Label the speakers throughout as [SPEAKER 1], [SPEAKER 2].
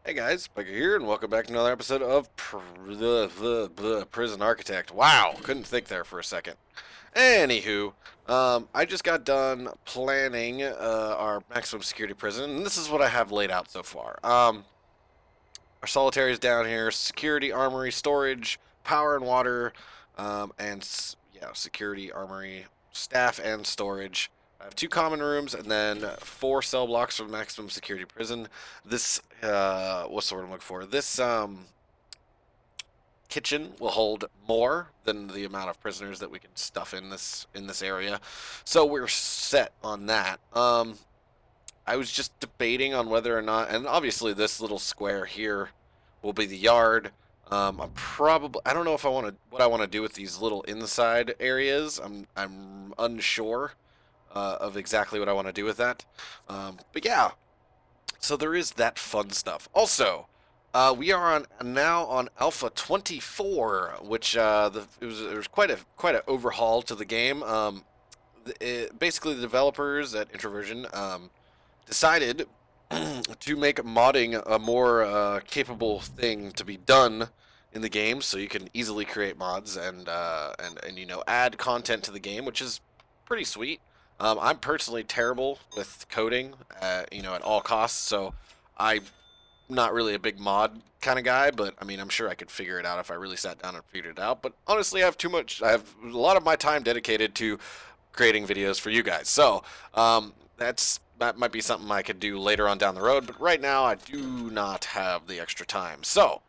[SPEAKER 1] Hey guys, Pyker here, and welcome back to another episode of Prison Architect. Wow, couldn't think there for a second. Anywho, I just got done planning our maximum security prison, and this is what I have laid out so far. Our solitary is down here, security, armory, storage, power and water, yeah, security, armory, staff, and storage. I have two common rooms and then four cell blocks for maximum security prison. This, what's the word I'm looking for? This kitchen will hold more than the amount of prisoners that we can stuff in this area, so we're set on that. I was just debating on whether or not, and obviously this little square here will be the yard. I don't know if I want to, what I want to do with these little inside areas. I'm unsure of exactly what I want to do with that. But yeah, so there is that fun stuff. Also, we are now on Alpha 24, which it was quite an overhaul to the game. Basically, the developers at Introversion decided to make modding a more capable thing to be done in the game, so you can easily create mods and add content to the game, which is pretty sweet. I'm personally terrible with coding, at all costs, so I'm not really a big mod kind of guy. But I mean, I'm sure I could figure it out if I really sat down and figured it out. But honestly, I have a lot of my time dedicated to creating videos for you guys. So that might be something I could do later on down the road, but right now I do not have the extra time. So,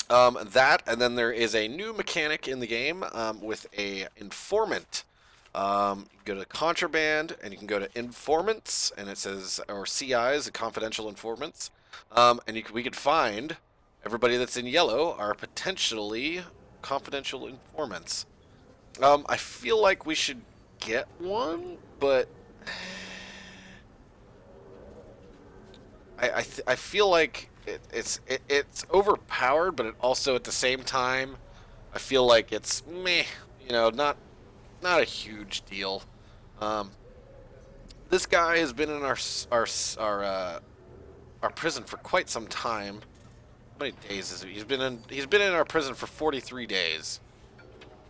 [SPEAKER 1] and then there is a new mechanic in the game with a informant. You can go to contraband, and you can go to informants, and it says, or CIs, confidential informants, we could find everybody that's in yellow are potentially confidential informants. I feel like we should get one, but I feel like it's overpowered, but it also at the same time I feel like it's meh, not a huge deal. Um, this guy has been in our prison for quite some time. How many days is it? He's been in our prison for 43 days.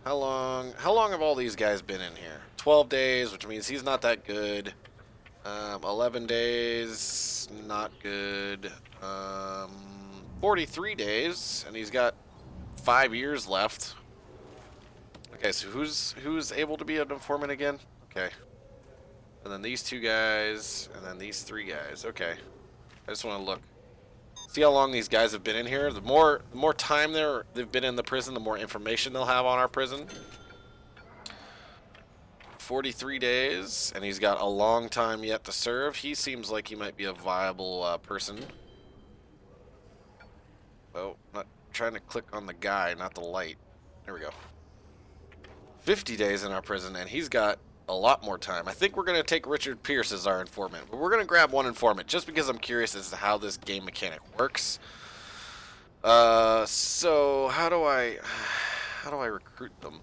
[SPEAKER 1] How long have all these guys been in here? 12 days, which means he's not that good. 11 days, not good. 43 days, and he's got 5 years left. Okay, so who's able to be an informant again? Okay. And then these two guys, and then these three guys. Okay. I just want to look. See how long these guys have been in here? The more time they've been in the prison, the more information they'll have on our prison. 43 days, and he's got a long time yet to serve. He seems like he might be a viable person. Oh, not trying to click on the guy, not the light. There we go. 50 days in our prison, and he's got a lot more time. I think we're going to take Richard Pierce as our informant, but we're going to grab one informant just because I'm curious as to how this game mechanic works. So how do I recruit them?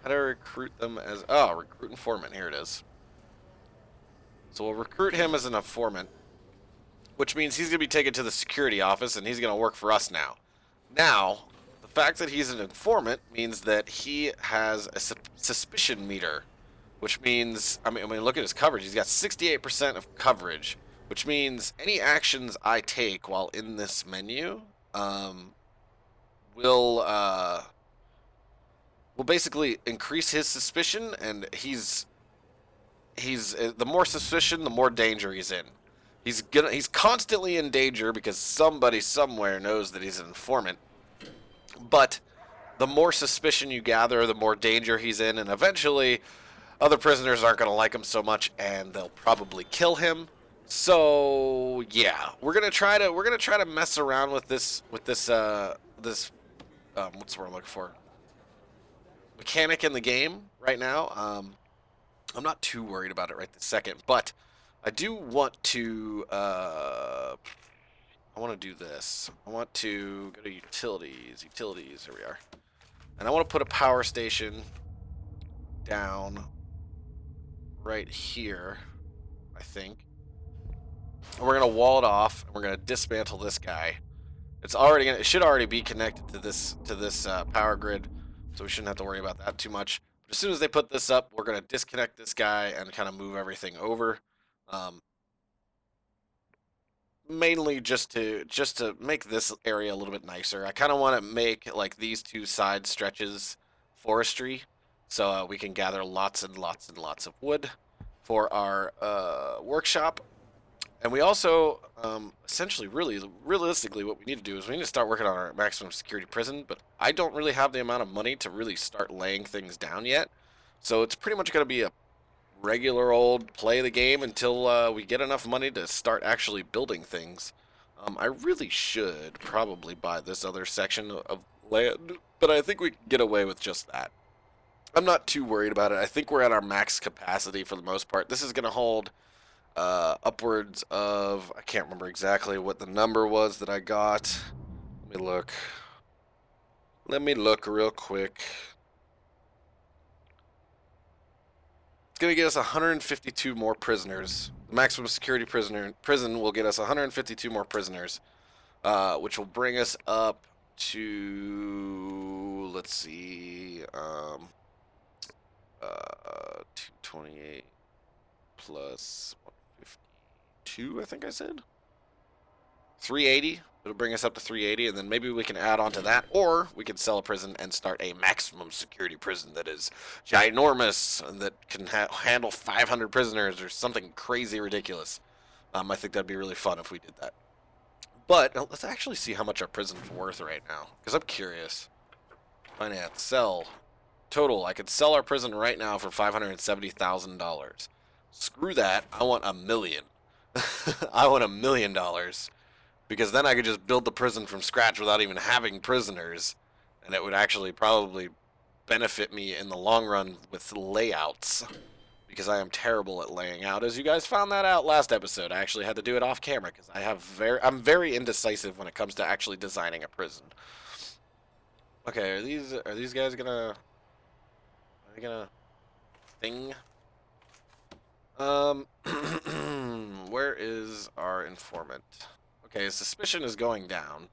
[SPEAKER 1] How do I recruit them as... Oh, recruit informant. Here it is. So we'll recruit him as an informant, which means he's going to be taken to the security office, and he's going to work for us now. Now, the fact that he's an informant means that he has a suspicion meter, which means... I mean, look at his coverage. He's got 68% of coverage, which means any actions I take while in this menu will basically increase his suspicion, and he's the more suspicion, the more danger he's in. He's constantly in danger because somebody somewhere knows that he's an informant. But the more suspicion you gather, the more danger he's in, and eventually other prisoners aren't going to like him so much, and they'll probably kill him. So yeah, we're gonna try to mess around with this what's the word I'm looking for? Mechanic in the game right now. I'm not too worried about it right this second, but I do want to. I want to do this. I want to go to utilities. Utilities. Here we are. And I want to put a power station down right here, I think. And we're going to wall it off, and we're going to dismantle this guy. It should already be connected to this power grid, so we shouldn't have to worry about that too much. But as soon as they put this up, we're going to disconnect this guy and kind of move everything over. Mainly just to make this area a little bit nicer. I kind of want to make like these two side stretches forestry, so we can gather lots and lots and lots of wood for our workshop. And we also, essentially, really, realistically, what we need to do is we need to start working on our maximum security prison, but I don't really have the amount of money to really start laying things down yet. So it's pretty much going to be a regular old play the game until we get enough money to start actually building things. I really should probably buy this other section of land, but I think we can get away with just that. I'm not too worried about it. I think we're at our max capacity for the most part. This is going to hold upwards of, I can't remember exactly what the number was that I got. Let me look. Let me look real quick. It's going to get us 152 more prisoners. The maximum security prison will get us 152 more prisoners, which will bring us up to, let's see, 228 plus 152, I think I said. 380. It'll bring us up to 380, and then maybe we can add on to that, or we can sell a prison and start a maximum security prison that is ginormous and that can handle 500 prisoners or something crazy ridiculous. I think that'd be really fun if we did that. But let's actually see how much our prison's worth right now, because I'm curious. Finance, sell, total. I could sell our prison right now for $570,000. Screw that. I want $1 million. I want $1 million. Because then I could just build the prison from scratch without even having prisoners, and it would actually probably benefit me in the long run with layouts, because I am terrible at laying out. As you guys found that out last episode, I actually had to do it off camera because I'm very indecisive when it comes to actually designing a prison. Okay, are these guys gonna thing? Where is our informant? Okay, his suspicion is going down.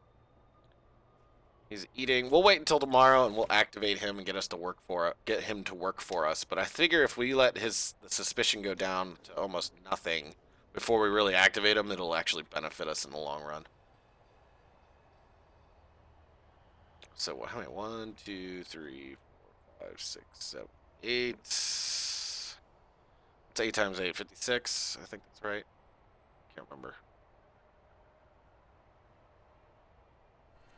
[SPEAKER 1] He's eating. We'll wait until tomorrow and we'll activate him and get him to work for us. But I figure if we let the suspicion go down to almost nothing before we really activate him, it'll actually benefit us in the long run. So how many? 1, 2, 3, 4, 5, 6, 7, 8. It's 8 times 8, 56. I think that's right. Can't remember.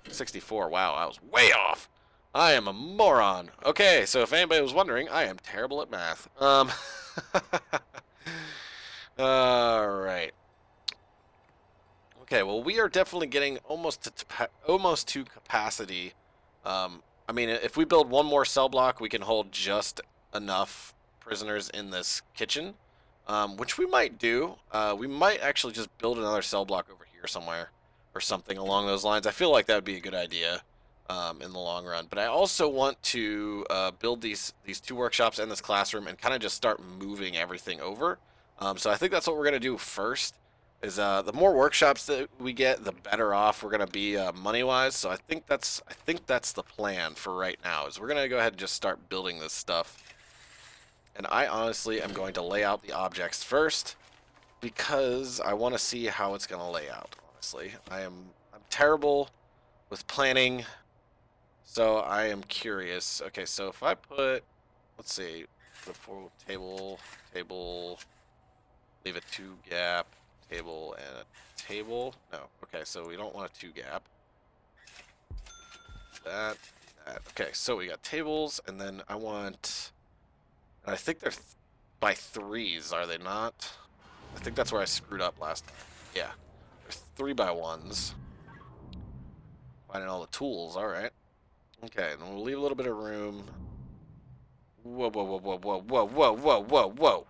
[SPEAKER 1] 64. Wow, I was way off. I am a moron. Okay, so if anybody was wondering, I am terrible at math. All right. Okay, well, we are definitely getting almost to capacity. I mean, if we build one more cell block, we can hold just enough prisoners in this kitchen, which we might do. We might actually just build another cell block over here somewhere, or something along those lines. I feel like that would be a good idea in the long run. But I also want to build these two workshops and this classroom and kind of just start moving everything over. So I think that's what we're gonna do first. Is the more workshops that we get, the better off we're gonna be money-wise. So I think that's the plan for right now. Is we're gonna go ahead and just start building this stuff. And I honestly am going to lay out the objects first because I want to see how it's gonna lay out. Honestly, I'm terrible with planning, so I am curious. Okay, so if I put, let's see, the table, leave a 2 gap, table, and a table. No, okay, so we don't want a 2 gap. That. Okay, so we got tables, and then I want, and I think they're by 3s, are they not? I think that's where I screwed up last time. Yeah. 3x1s. Finding all the tools, alright. Okay, and then we'll leave a little bit of room. Whoa, whoa, whoa, whoa, whoa, whoa, whoa, whoa, whoa, whoa.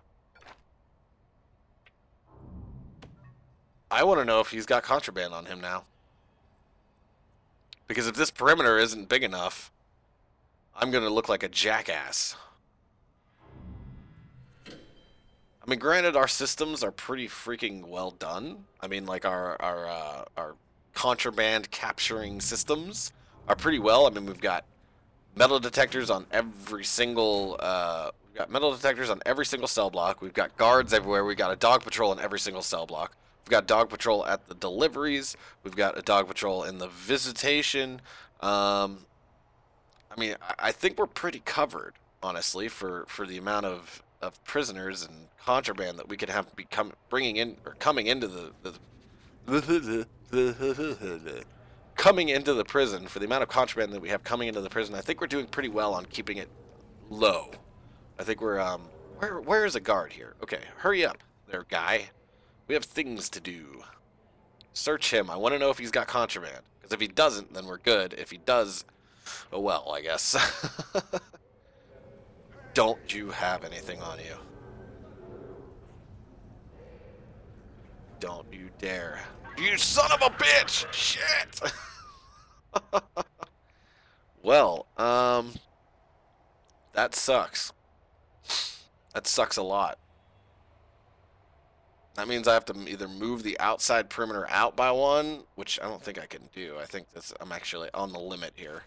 [SPEAKER 1] I want to know if he's got contraband on him now. Because if this perimeter isn't big enough, I'm going to look like a jackass. I mean, granted, our systems are pretty freaking well done. I mean, like our contraband capturing systems are pretty well. I mean, we've got metal detectors on every single cell block. We've got guards everywhere. We've got a dog patrol in every single cell block. We've got dog patrol at the deliveries. We've got a dog patrol in the visitation. I mean, I think we're pretty covered, honestly, for the amount of prisoners and contraband that we could have become bringing in or coming into the coming into the prison. For the amount of contraband that we have coming into the prison, I think we're doing pretty well on keeping it low. I think we're where is a guard here? Okay, hurry up there, guy. We have things to do. Search him. I want to know if he's got contraband. Because if he doesn't, then we're good. If he does, oh well, I guess. Don't you have anything on you? Don't you dare. You son of a bitch! Shit! Well, that sucks. That sucks a lot. That means I have to either move the outside perimeter out by one, which I don't think I can do. I think I'm actually on the limit here.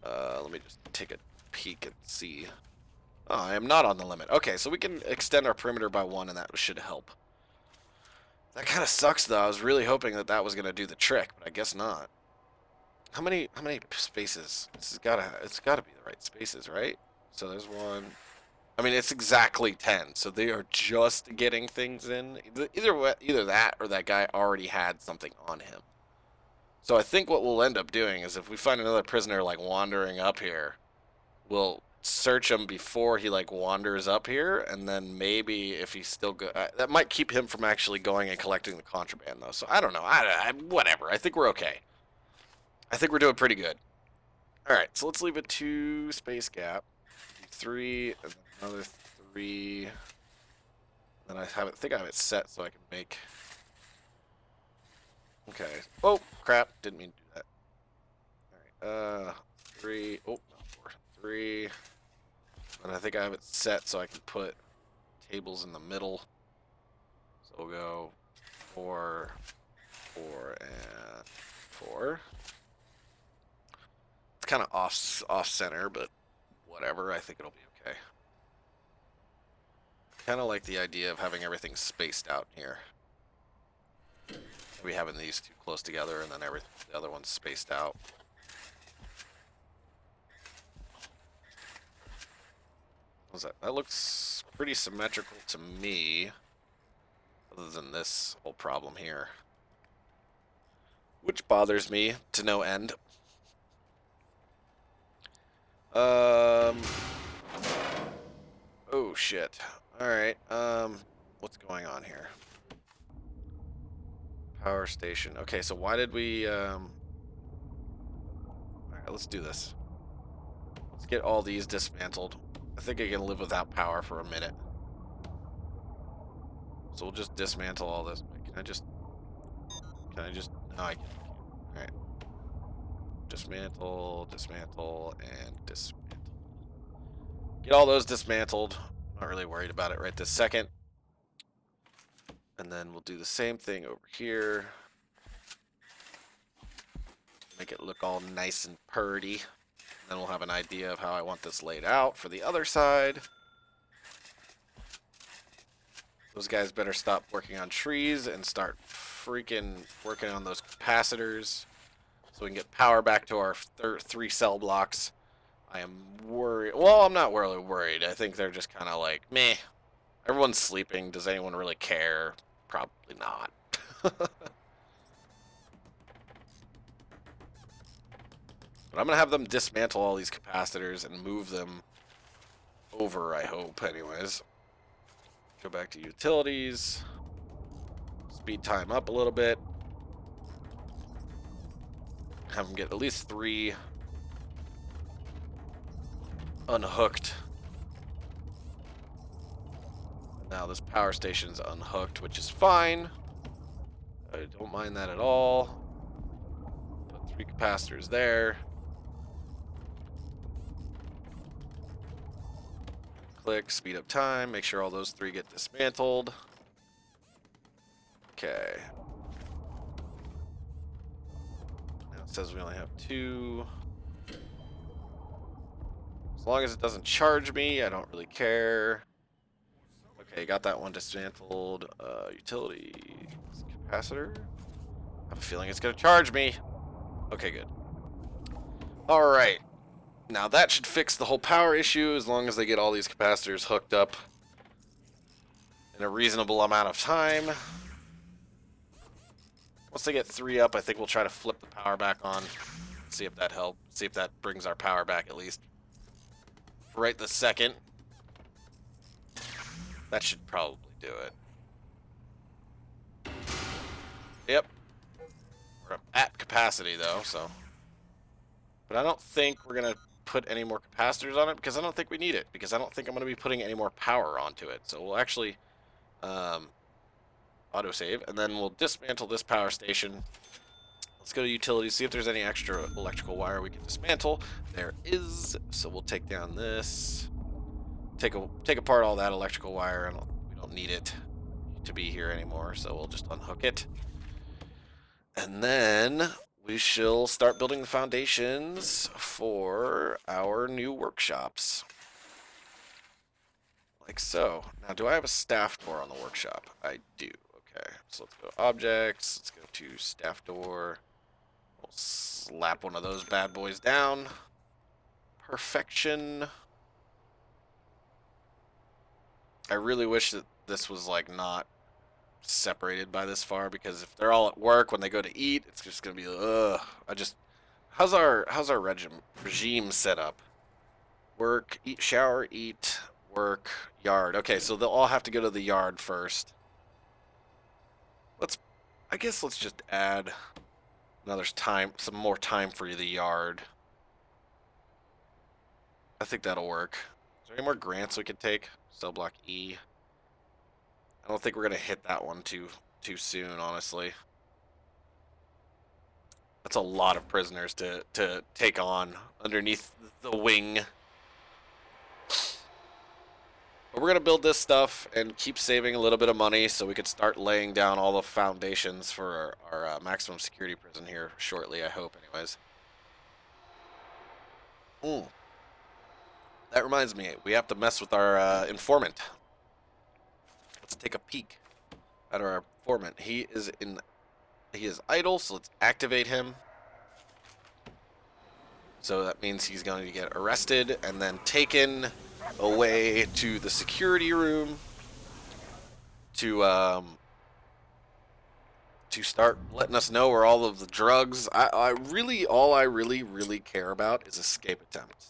[SPEAKER 1] Let me just take a peek and see. Oh, I am not on the limit. Okay, so we can extend our perimeter by one, and that should help. That kind of sucks, though. I was really hoping that that was going to do the trick, but I guess not. How many spaces? It's gotta be the right spaces, right? So there's one. I mean, it's exactly 10, so they are just getting things in. Either that or that guy already had something on him. So I think what we'll end up doing is if we find another prisoner like wandering up here, we'll search him before he like wanders up here, and then maybe if he's still good, that might keep him from actually going and collecting the contraband though. So I don't know. Whatever. I think we're okay. I think we're doing pretty good. All right, so let's leave a 2 space gap, 3, and another 3. Then I think I have it set so I can make. Okay. Oh crap! Didn't mean to do that. All right. 3. Oh, not 4. 3. And I think I have it set so I can put tables in the middle. So we'll go 4, 4, and 4. It's kind of off center, but whatever. I think it'll be okay. Kind of like the idea of having everything spaced out here. Maybe having these two close together and then the other one's spaced out. What's that? That looks pretty symmetrical to me, other than this whole problem here, which bothers me to no end. Oh shit. Alright, what's going on here? Power station. Okay, so why did we, Alright, let's do this. Let's get all these dismantled. I think I can live without power for a minute. So we'll just dismantle all this. Can I just, no, I can't. Alright. Dismantle, dismantle, and dismantle. Get all those dismantled. Not really worried about it right this second. And then we'll do the same thing over here. Make it look all nice and purty. Then we'll have an idea of how I want this laid out for the other side. Those guys better stop working on trees and start freaking working on those capacitors so we can get power back to our 3 cell blocks. I am worried. Well, I'm not really worried. I think they're just kind of like, meh. Everyone's sleeping. Does anyone really care? Probably not. But I'm going to have them dismantle all these capacitors and move them over, I hope, anyways. Go back to utilities. Speed time up a little bit. Have them get at least 3 unhooked. Now this power station's unhooked, which is fine. I don't mind that at all. Put 3 capacitors there. Click, speed up time, make sure all those 3 get dismantled. Okay. Now it says we only have 2. As long as it doesn't charge me, I don't really care. Okay, got that one dismantled. Utility capacitor. I have a feeling it's gonna charge me. Okay, good. Alright. Now that should fix the whole power issue as long as they get all these capacitors hooked up in a reasonable amount of time. Once they get 3 up, I think we'll try to flip the power back on. See if that helps. See if that brings our power back at least. Right this second. That should probably do it. Yep. We're at capacity though, so. But I don't think we're gonna put any more capacitors on it because I don't think we need it. Because I don't think I'm gonna be putting any more power onto it. So we'll actually autosave, and then we'll dismantle this power station. Let's go to utilities, see if there's any extra electrical wire we can dismantle. There is, so we'll take down this. Take apart all that electrical wire. We don't need it to be here anymore, so we'll just unhook it. And then we shall start building the foundations for our new workshops. Like so. Now, do I have a staff door on the workshop? I do. Okay, so let's go objects. Let's go to staff door. We'll slap one of those bad boys down. Perfection. I really wish that this was like not separated by this far, because if they're all at work when they go to eat, it's just gonna be how's our regime set up? Work, eat, shower, eat, work, yard. Okay, so they'll all have to go to the yard first. I guess let's just add some more time for the yard. I think that'll work. Is there any more grants we could take? Cell block E. I don't think we're gonna hit that one too soon, honestly. That's a lot of prisoners to take on underneath the wing. But we're gonna build this stuff and keep saving a little bit of money so we could start laying down all the foundations for our maximum security prison here shortly, I hope, anyways. That reminds me, we have to mess with our informant. Let's take a peek at our informant. He is idle, so let's activate him. So that means he's going to get arrested and then taken away to the security room to start letting us know where all of the drugs. All I really care about is escape attempts.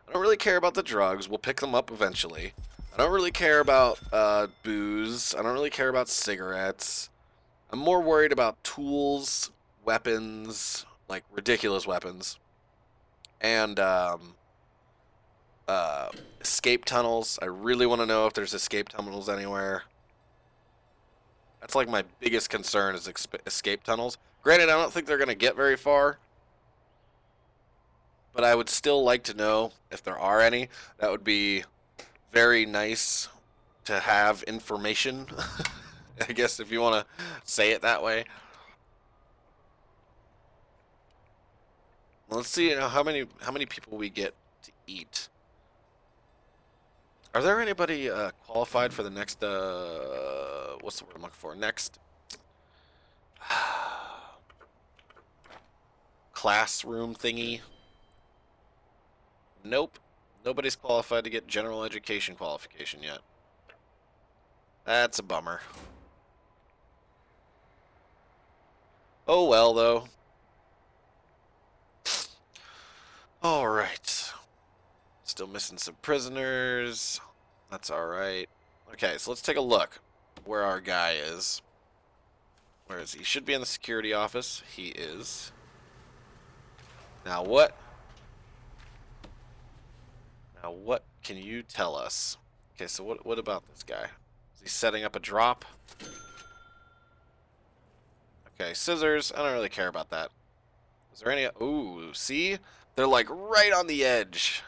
[SPEAKER 1] I don't really care about the drugs. We'll pick them up eventually. I don't really care about booze. I don't really care about cigarettes. I'm more worried about tools, weapons, like ridiculous weapons, and escape tunnels. I really want to know if there's escape tunnels anywhere. That's like my biggest concern is escape tunnels. Granted, I don't think they're going to get very far, but I would still like to know if there are any. That would be very nice to have information, I guess, if you want to say it that way. Let's see, how many people we get to eat. Are there anybody qualified for the next what's the word I'm looking for? Next classroom thingy? Nope. Nobody's qualified to get general education qualification yet. That's a bummer. Oh well, though. Alright. Still missing some prisoners. That's alright. Okay, so let's take a look where our guy is. Where is he? He should be in the security office. He is. Now what? Now what can you tell us? Okay, so what about this guy? Is he setting up a drop? Okay, scissors. I don't really care about that. Is there any... Ooh, see? They're like right on the edge.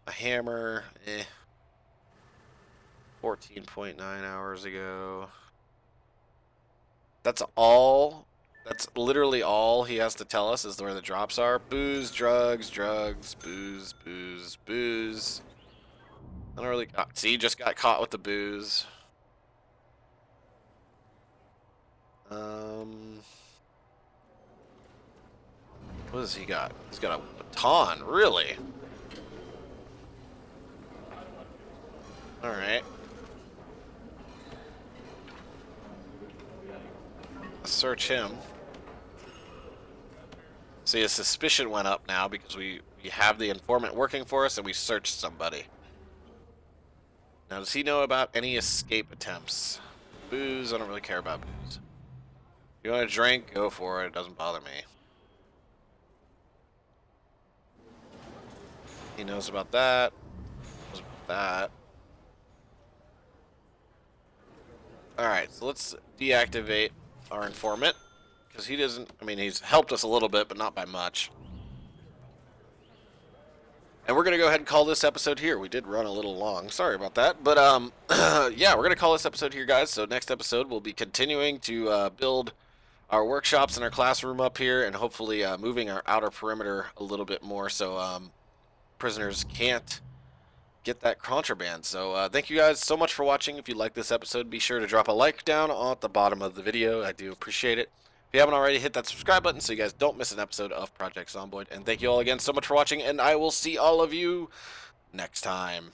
[SPEAKER 1] A hammer, 14.9 hours ago. That's all. That's literally all he has to tell us is where the drops are. Booze, drugs, drugs, booze, booze, booze. I don't really got. See, just got caught with the booze. What does he got? He's got a baton, really? Alright. Let's search him. See, his suspicion went up now because we have the informant working for us and we searched somebody. Now, does he know about any escape attempts? Booze, I don't really care about booze. If you want to drink, go for it. It doesn't bother me. He knows about that. Knows about that. Alright, so let's deactivate our informant. Because he doesn't... I mean, he's helped us a little bit, but not by much. And we're going to go ahead and call this episode here. We did run a little long. Sorry about that. But, yeah, we're going to call this episode here, guys. So next episode, we'll be continuing to build our workshops and our classroom up here. And hopefully moving our outer perimeter a little bit more so prisoners can't get that contraband. So thank you guys so much for watching. If you like this episode, be sure to drop a like down at the bottom of the video. I do appreciate it. If you haven't already, hit that subscribe button so you guys don't miss an episode of Project Zomboid. And thank you all again so much for watching, and I will see all of you next time.